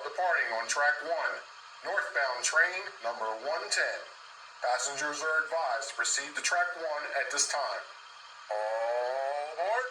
departing on track 1, northbound train number 110. Passengers are advised to proceed to track 1 at this time. All aboard.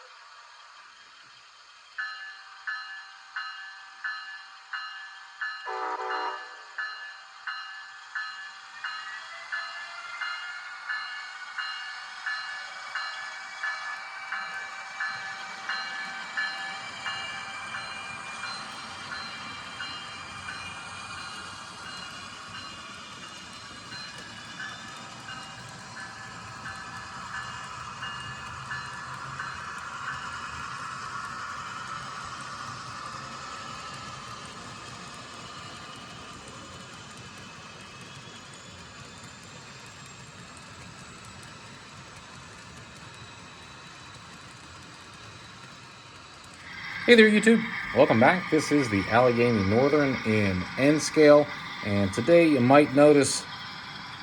Hey there, YouTube. Welcome back. This is the Allegheny Northern in N scale, and today you might notice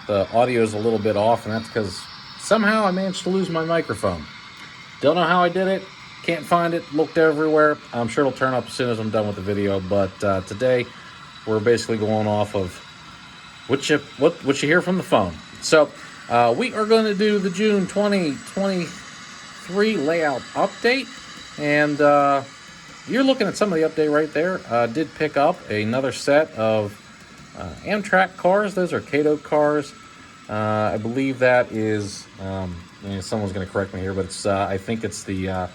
the audio is a little bit off, and that's because somehow I managed to lose my microphone. Don't know how I did it. Can't find it. Looked everywhere. I'm sure it'll turn up as soon as I'm done with the video, but today we're basically going off of what you hear from the phone. So we are going to do the June 2023 layout update, and you're looking at some of the update right there. Did pick up another set of Amtrak cars. Those are Cato cars. I believe that is, someone's going to correct me here, but it's I think it's the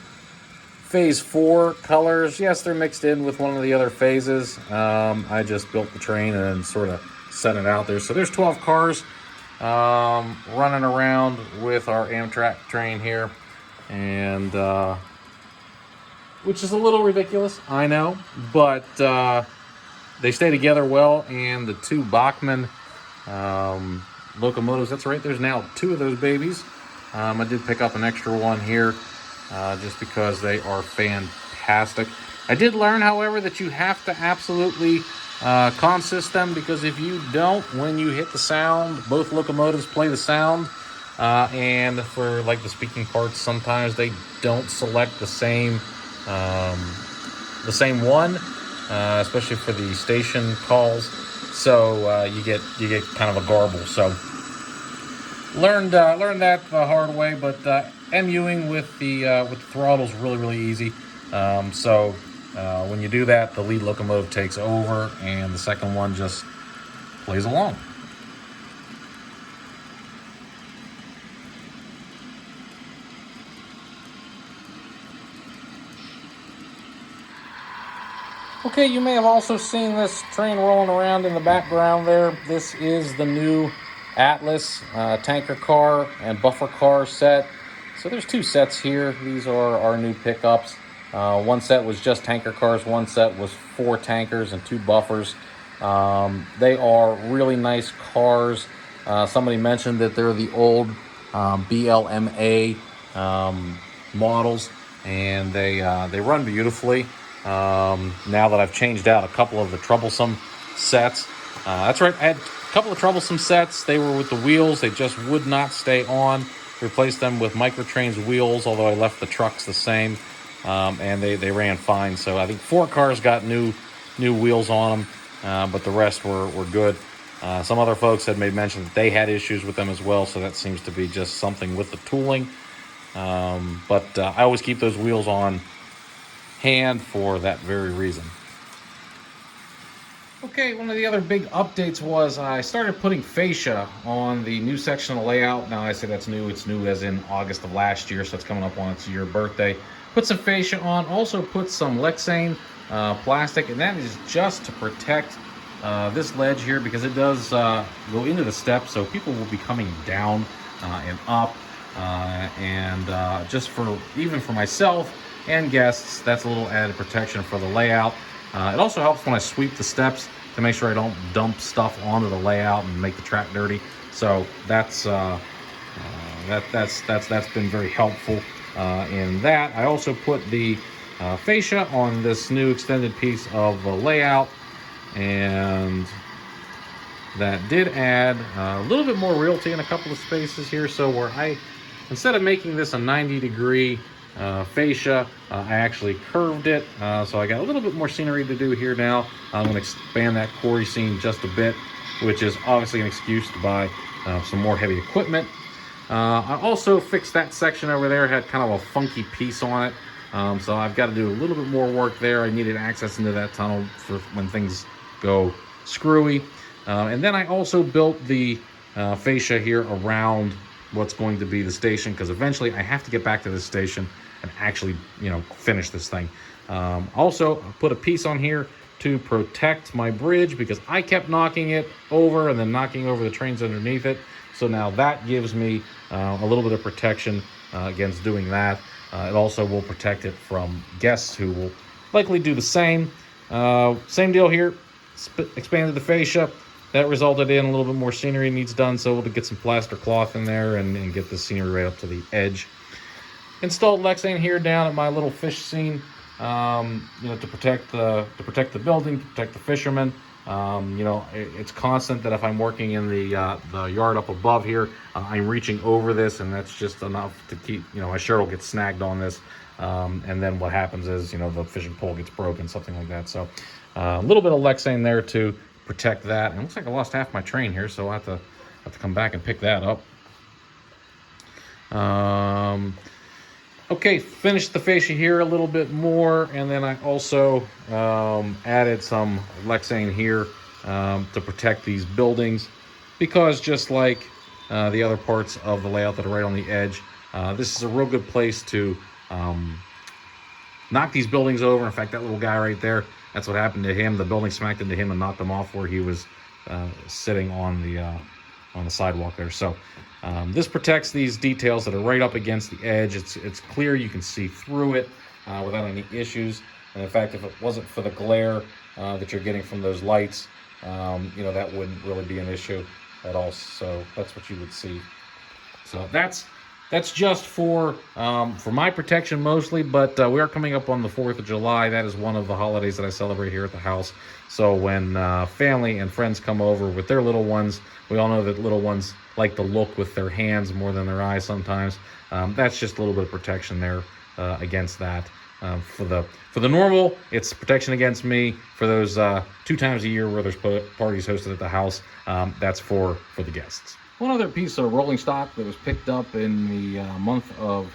Phase 4 colors. Yes, they're mixed in with one of the other phases. I just built the train and sort of set it out there. So there's 12 cars running around with our Amtrak train here. And which is a little ridiculous, I know, but they stay together well, and the two Bachmann locomotives, that's right, there's now 2 of those babies. I did pick up an extra one here just because they are fantastic. I did learn, however, that you have to absolutely consist them, because if you don't, when you hit the sound, both locomotives play the sound, and for like the speaking parts, sometimes they don't select the same one, especially for the station calls. So you get kind of a garble. So learned that the hard way. But MUing with the throttle is really easy. So when you do that, the lead locomotive takes over, and the second one just plays along. Okay, you may have also seen this train rolling around in the background there. This is the new Atlas tanker car and buffer car set. So there's 2 sets here. These are our new pickups. One set was just tanker cars. One set was 4 tankers and 2 buffers. They are really nice cars. Somebody mentioned that they're the old BLMA models, and they run beautifully. Now that I've changed out a couple of the troublesome sets. That's right, I had a couple of troublesome sets. They were with the wheels. They just would not stay on. Replaced them with Microtrain's wheels, although I left the trucks the same, and they ran fine. So I think 4 cars got new wheels on them, but the rest were good. Some other folks had made mention that they had issues with them as well, so that seems to be just something with the tooling. But I always keep those wheels on hand for that very reason. Okay, one of the other big updates was I started putting fascia on the new section of the layout. Now I say that's new, it's new as in August of last year, so it's coming up on its year birthday. Put some fascia on, also put some Lexane plastic, and that is just to protect this ledge here, because it does go into the steps, so people will be coming down and up, and just even for myself and guests, that's a little added protection for the layout. It also helps when I sweep the steps to make sure I don't dump stuff onto the layout and make the track dirty. So that's been very helpful in that. I also put the fascia on this new extended piece of the layout, and that did add a little bit more realty in a couple of spaces here. So where instead of making this a 90-degree fascia. I actually curved it, so I got a little bit more scenery to do here now. I'm going to expand that quarry scene just a bit, which is obviously an excuse to buy some more heavy equipment. I also fixed that section over there, had kind of a funky piece on it. So I've got to do a little bit more work there. I needed access into that tunnel for when things go screwy. And then I also built the fascia here around what's going to be the station, because eventually I have to get back to this station and actually, finish this thing. Also, I put a piece on here to protect my bridge, because I kept knocking it over and then knocking over the trains underneath it. So now that gives me a little bit of protection against doing that. It also will protect it from guests who will likely do the same. Same deal here. Expanded the fascia. That resulted in a little bit more scenery needs done, so we'll get some plaster cloth in there and get the scenery right up to the edge. Installed Lexane here down at my little fish scene, to protect the building, to protect the fishermen. It's constant that if I'm working in the yard up above here, I'm reaching over this, and that's just enough to keep, my shirt will get snagged on this. And then what happens is, the fishing pole gets broken, something like that. So a little bit of Lexane there to protect that. And it looks like I lost half my train here, so I have to come back and pick that up. Okay, finished the fascia here a little bit more, and then I also added some Lexane here to protect these buildings, because just like the other parts of the layout that are right on the edge, this is a real good place to knock these buildings over. In fact, that little guy right there, that's what happened to him. The building smacked into him and knocked him off where he was sitting on the sidewalk there. So this protects these details that are right up against the edge. It's clear, you can see through it without any issues. And in fact, if it wasn't for the glare that you're getting from those lights, that wouldn't really be an issue at all. So that's what you would see. So that's just for my protection mostly, but we are coming up on the 4th of July. That is one of the holidays that I celebrate here at the house. So when family and friends come over with their little ones, we all know that little ones like to look with their hands more than their eyes sometimes. That's just a little bit of protection there against that. For the normal, it's protection against me. For those 2 times a year where there's parties hosted at the house, that's for the guests. One other piece of rolling stock that was picked up in the month of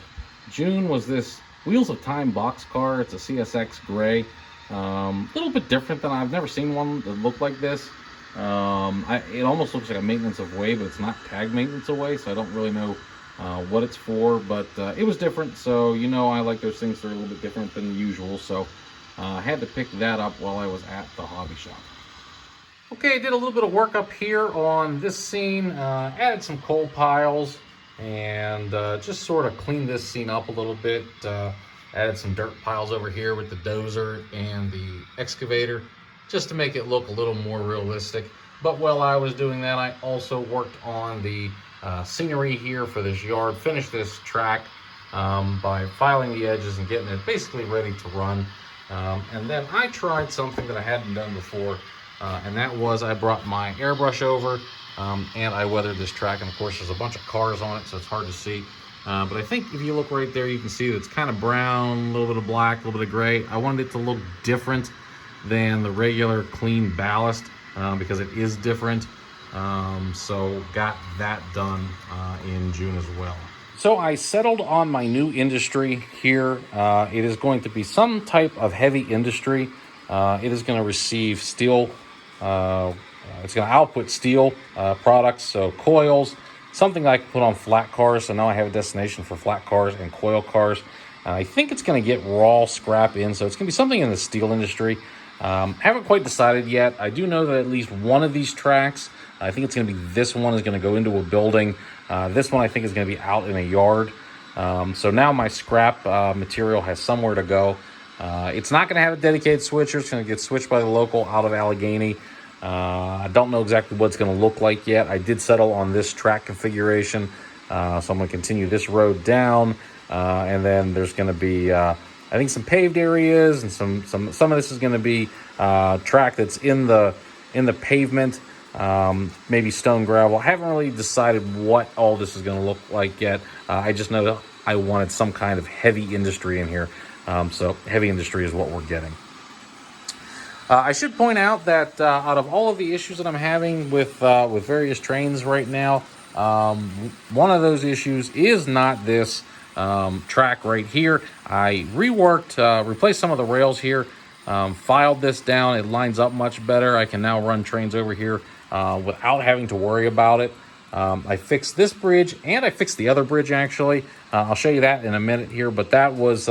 June was this Wheels of Time boxcar. It's a CSX gray. A little bit different than I've never seen one that looked like this. It almost looks like a maintenance of way, but it's not tag maintenance away, so I don't really know what it's for, but it was different. So I like those things that are a little bit different than the usual, so I had to pick that up while I was at the hobby shop. Okay, I did a little bit of work up here on this scene, added some coal piles, and just sort of cleaned this scene up a little bit. Added some dirt piles over here with the dozer and the excavator, just to make it look a little more realistic. But while I was doing that, I also worked on the scenery here for this yard, finished this track by filing the edges and getting it basically ready to run. And then I tried something that I hadn't done before. And that was, I brought my airbrush over and I weathered this track. And of course, there's a bunch of cars on it, so it's hard to see. But I think if you look right there, you can see that it's kind of brown, a little bit of black, a little bit of gray. I wanted it to look different than the regular clean ballast because it is different. So got that done in June as well. So I settled on my new industry here. It is going to be some type of heavy industry. It is going to receive steel. It's going to output steel products, so coils, something I can put on flat cars. So now I have a destination for flat cars and coil cars. I think it's going to get raw scrap in, so it's going to be something in the steel industry. Haven't quite decided yet. I do know that at least one of these tracks, I think it's going to be this one, is going to go into a building. This one I think is going to be out in a yard. So now my scrap material has somewhere to go. It's not going to have a dedicated switcher. It's going to get switched by the local out of Allegheny. I don't know exactly what it's going to look like yet. I did settle on this track configuration, so I'm going to continue this road down, and then there's going to be, I think, some paved areas, and some of this is going to be track that's in the pavement, maybe stone gravel. I haven't really decided what all this is going to look like yet. I just know I wanted some kind of heavy industry in here. So heavy industry is what we're getting. I should point out that out of all of the issues that I'm having with various trains right now, one of those issues is not this track right here. I reworked, replaced some of the rails here, filed this down. It lines up much better. I can now run trains over here without having to worry about it. I fixed this bridge and I fixed the other bridge actually. I'll show you that in a minute here, but that was...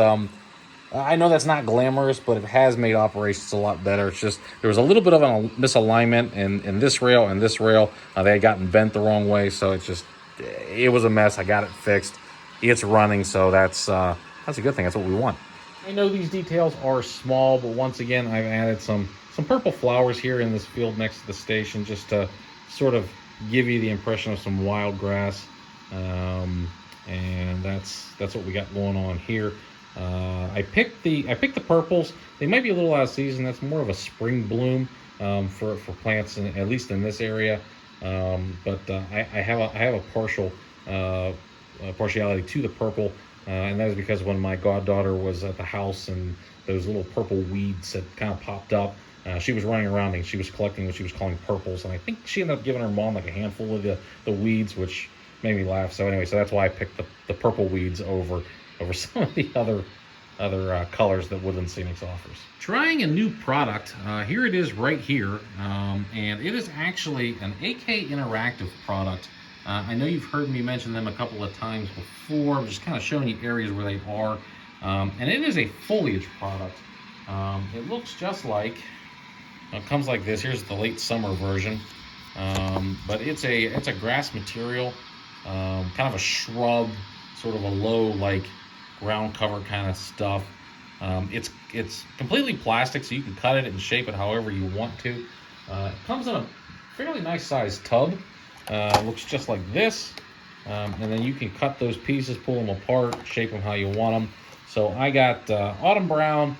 I know that's not glamorous, but it has made operations a lot better. It's just there was a little bit of a misalignment in this rail and this rail. They had gotten bent the wrong way, so it was a mess. I got it fixed. It's running, so that's a good thing. That's what we want. I know these details are small, but once again, I've added some purple flowers here in this field next to the station just to sort of give you the impression of some wild grass, and that's what we got going on here. I picked the purples. They might be a little out of season. That's more of a spring bloom for plants, at least in this area. But I have a partiality to the purple, and that is because when my goddaughter was at the house and those little purple weeds had kind of popped up, she was running around and she was collecting what she was calling purples, and I think she ended up giving her mom like a handful of the weeds, which made me laugh. So anyway, so that's why I picked the purple weeds over some of the other colors that Woodland Scenics offers. Trying a new product, here it is right here, and it is actually an AK Interactive product. I know you've heard me mention them a couple of times before. I'm just kind of showing you areas where they are, and it is a foliage product. It looks just like, it comes like this. Here's the late summer version, but it's a grass material, kind of a shrub, sort of a low like ground cover kind of stuff. It's completely plastic, so you can cut it and shape it however you want to. It comes in a fairly nice sized tub. Looks just like this, and then you can cut those pieces, pull them apart, shape them how you want them. So I got autumn brown,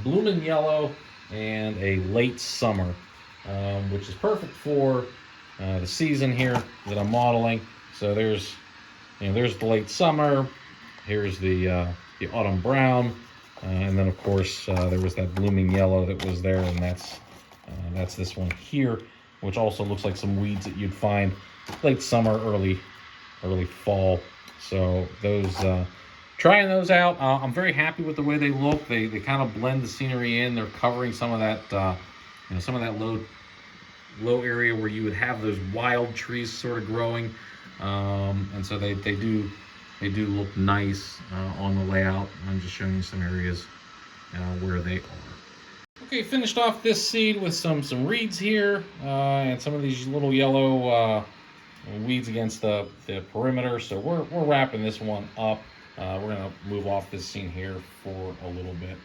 blooming yellow, and a late summer, which is perfect for the season here that I'm modeling. So there's the late summer. Here's the autumn brown, and then of course there was that blooming yellow that was there, and that's this one here, which also looks like some weeds that you'd find late summer, early fall. So those, trying those out, I'm very happy with the way they look. They kind of blend the scenery in. They're covering some of that some of that low area where you would have those wild trees sort of growing, and so they do look nice on the layout. I'm just showing you some areas where they are. Okay, finished off this seed with some reeds here, and some of these little yellow weeds against the perimeter. So we're wrapping this one up. We're gonna move off this scene here for a little bit,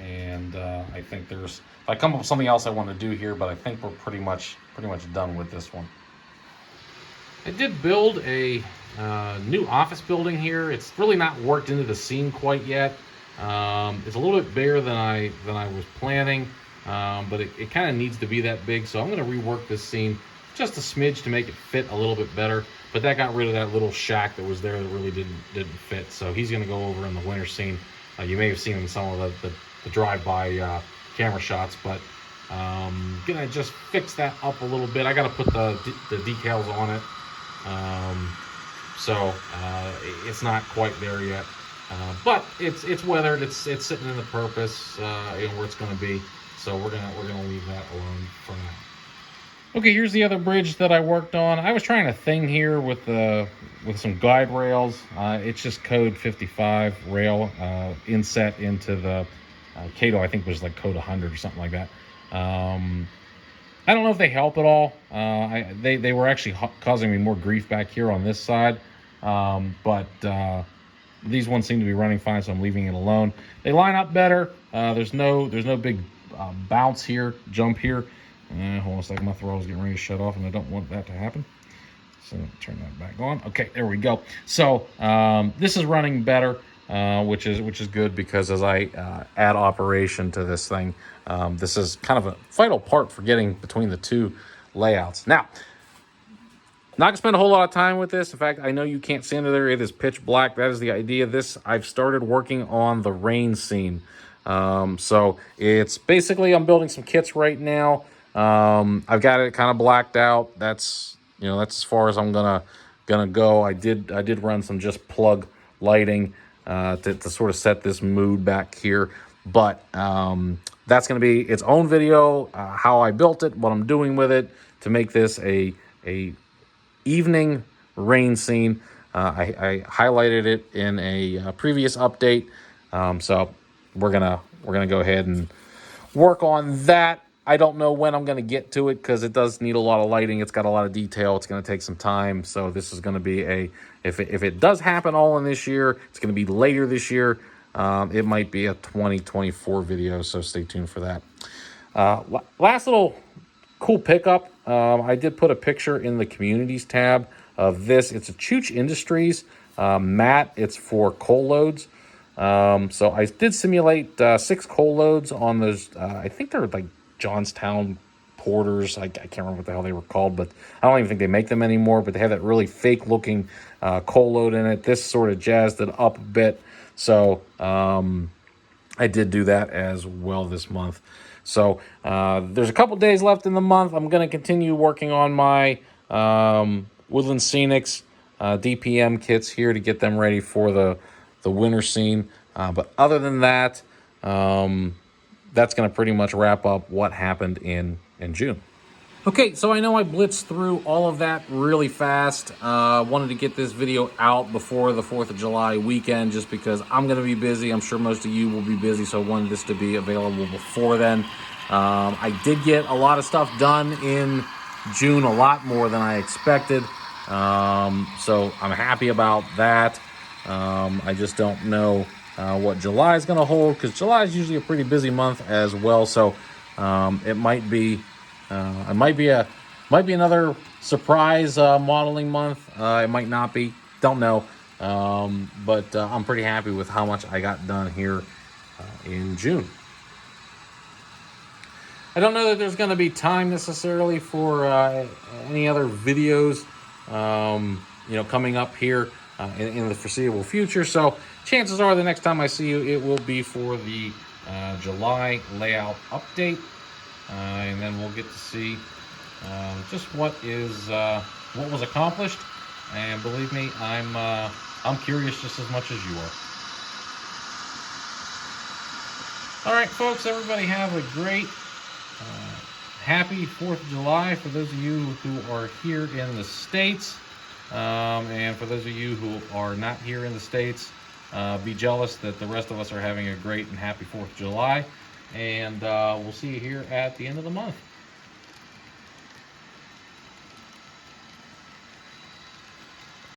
and I think if I come up with something else I want to do here, but I think we're pretty much done with this one. I did build a new office building here. It's really not worked into the scene quite yet. It's a little bit bigger than I was planning, but it kind of needs to be that big. So I'm going to rework this scene just a smidge to make it fit a little bit better. But that got rid of that little shack that was there that really didn't fit. So he's going to go over in the winter scene. You may have seen in some of the drive-by camera shots, but gonna just fix that up a little bit. I got to put the decals on it. So it's not quite there yet, but it's weathered. It's sitting in the purpose, where it's going to be. So we're gonna leave that alone for now. Okay, here's the other bridge that I worked on. I was trying a thing here with some guide rails. It's just code 55 rail inset into the Cato. I think it was like code 100 or something like that. I don't know if they help at all. They were actually causing me more grief back here on this side, but these ones seem to be running fine, so I'm leaving it alone. They line up better. There's no big bounce here, jump here. Hold on a second, my throttle getting ready to shut off, and I don't want that to happen. So turn that back on. Okay, there we go. So this is running better, which is good, because as I add operation to this thing, this is kind of a vital part for getting between the two layouts. Now, Not gonna spend a whole lot of time with this. In fact, I know you can't see under there. It is pitch black. That is the idea. This, I've started working on the rain scene. So it's basically, I'm building some kits right now. I've got it kind of blacked out. That's, you know, that's as far as I'm gonna go. I did run some just plug lighting to sort of set this mood back here. But that's gonna be its own video. How I built it, what I'm doing with it to make this a evening rain scene. I highlighted it in a previous update, so we're gonna go ahead and work on that. I don't know when I'm gonna get to it because it does need a lot of lighting. It's got a lot of detail. It's gonna take some time. So this is gonna be if it does happen all in this year, it's gonna be later this year. It might be a 2024 video, so stay tuned for that. Last little cool pickup. I did put a picture in the communities tab of this. It's a Chooch Industries mat. It's for coal loads. So I did simulate 6 coal loads on those. I think they're like Johnstown porters. I can't remember what the hell they were called, but I don't even think they make them anymore. But they have that really fake looking coal load in it. This sort of jazzed it up a bit. So I did do that as well this month. So there's a couple days left in the month. I'm going to continue working on my Woodland Scenics DPM kits here to get them ready for the winter scene. But other than that, that's going to pretty much wrap up what happened in June. Okay, so I know I blitzed through all of that really fast. Wanted to get this video out before the 4th of July weekend just because I'm going to be busy. I'm sure most of you will be busy, so I wanted this to be available before then. I did get a lot of stuff done in June, a lot more than I expected. So I'm happy about that. I just don't know what July is going to hold because July is usually a pretty busy month as well. So it might be... it might be another surprise modeling month. It might not be. Don't know. But I'm pretty happy with how much I got done here in June. I don't know that there's going to be time necessarily for any other videos, coming up here in the foreseeable future. So chances are the next time I see you, it will be for the July layout update. And then we'll get to see just what was accomplished. And believe me, I'm curious just as much as you are. All right, folks, everybody have a great, happy 4th of July for those of you who are here in the States. And for those of you who are not here in the States, be jealous that the rest of us are having a great and happy 4th of July. And we'll see you here at the end of the month.